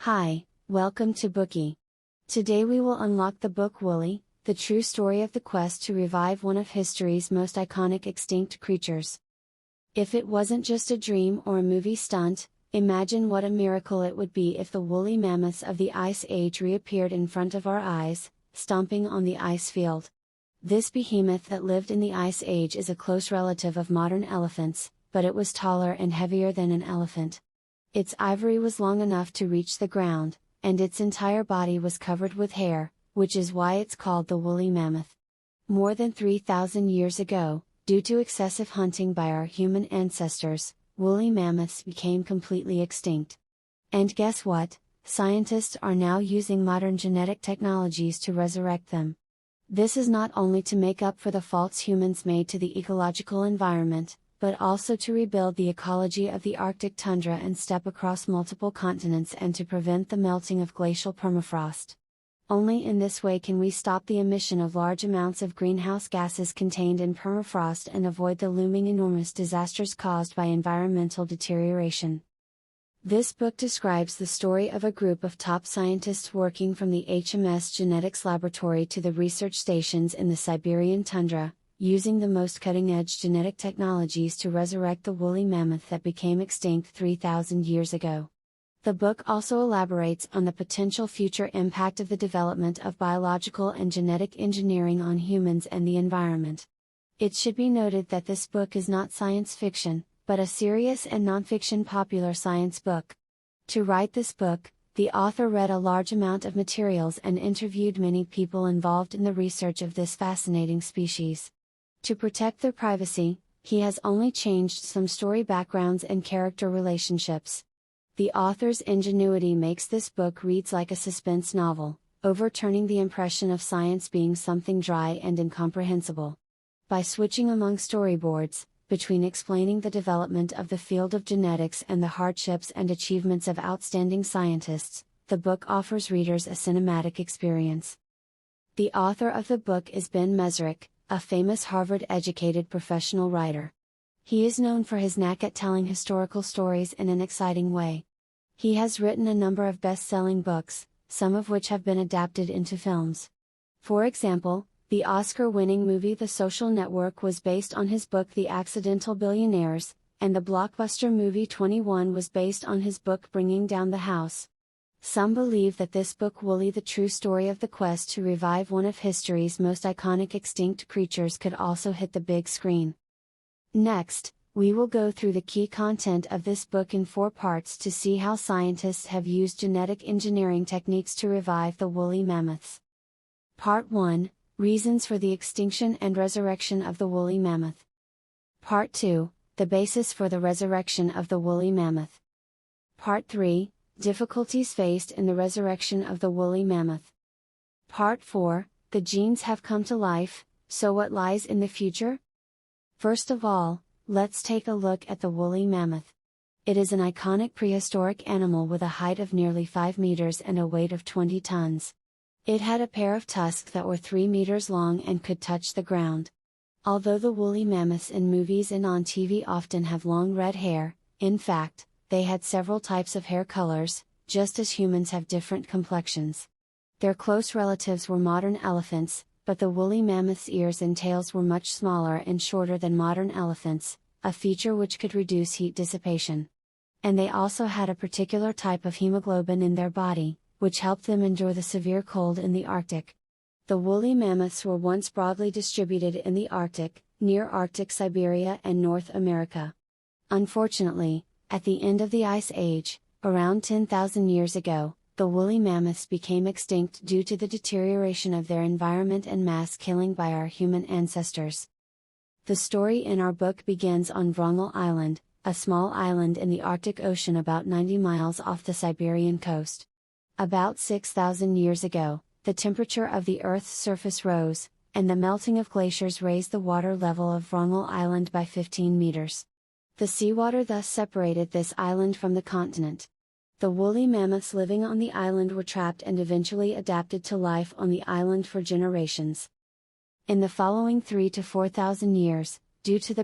Hi, welcome to Bookie. Today we will unlock the book Woolly, the true story of the quest to revive one of history's most iconic extinct creatures. If it wasn't just a dream or a movie stunt, imagine what a miracle it would be if the woolly mammoths of the Ice Age reappeared in front of our eyes, stomping on the ice field. This behemoth that lived in the Ice Age is a close relative of modern elephants, but it was taller and heavier than an elephant. Its ivory was long enough to reach the ground, and its entire body was covered with hair, which is why it's called the woolly mammoth. More than 3,000 years ago, due to excessive hunting by our human ancestors, woolly mammoths became completely extinct. And guess what? Scientists are now using modern genetic technologies to resurrect them. This is not only to make up for the faults humans made to the ecological environment, but also to rebuild the ecology of the Arctic tundra and step across multiple continents and to prevent the melting of glacial permafrost. Only in this way can we stop the emission of large amounts of greenhouse gases contained in permafrost and avoid the looming enormous disasters caused by environmental deterioration. This book describes the story of a group of top scientists working from the HMS Genetics Laboratory to the research stations in the Siberian tundra, using the most cutting-edge genetic technologies to resurrect the woolly mammoth that became extinct 3,000 years ago. The book also elaborates on the potential future impact of the development of biological and genetic engineering on humans and the environment. It should be noted that this book is not science fiction, but a serious and non-fiction popular science book. To write this book, the author read a large amount of materials and interviewed many people involved in the research of this fascinating species. To protect their privacy, he has only changed some story backgrounds and character relationships. The author's ingenuity makes this book read like a suspense novel, overturning the impression of science being something dry and incomprehensible. By switching among storyboards, between explaining the development of the field of genetics and the hardships and achievements of outstanding scientists, the book offers readers a cinematic experience. The author of the book is Ben Mezrich, a famous Harvard-educated professional writer. He is known for his knack at telling historical stories in an exciting way. He has written a number of best-selling books, some of which have been adapted into films. For example, the Oscar-winning movie The Social Network was based on his book The Accidental Billionaires, and the blockbuster movie 21 was based on his book Bringing Down the House. Some believe that this book Woolly, the true story of the quest to revive one of history's most iconic extinct creatures, could also hit the big screen. Next, we will go through the key content of this book in 4 parts to see how scientists have used genetic engineering techniques to revive the woolly mammoths. Part 1, Reasons for the extinction and resurrection of the woolly mammoth. Part 2, The basis for the resurrection of the woolly mammoth. Part 3, Difficulties faced in the resurrection of the woolly mammoth. Part 4, The genes have come to life, so what lies in the future? First of all, let's take a look at the woolly mammoth. It is an iconic prehistoric animal with a height of nearly 5 meters and a weight of 20 tons. It had a pair of tusks that were 3 meters long and could touch the ground. Although the woolly mammoths in movies and on TV often have long red hair, in fact, they had several types of hair colors, just as humans have different complexions. Their close relatives were modern elephants, but the woolly mammoth's ears and tails were much smaller and shorter than modern elephants, a feature which could reduce heat dissipation. And they also had a particular type of hemoglobin in their body, which helped them endure the severe cold in the Arctic. The woolly mammoths were once broadly distributed in the Arctic, near Arctic Siberia and North America. Unfortunately, at the end of the Ice Age, around 10,000 years ago, the woolly mammoths became extinct due to the deterioration of their environment and mass killing by our human ancestors. The story in our book begins on Wrangel Island, a small island in the Arctic Ocean about 90 miles off the Siberian coast. About 6,000 years ago, the temperature of the Earth's surface rose, and the melting of glaciers raised the water level of Wrangel Island by 15 meters. The seawater thus separated this island from the continent. The woolly mammoths living on the island were trapped and eventually adapted to life on the island for generations. In the following 3,000 to 4,000 years, due to the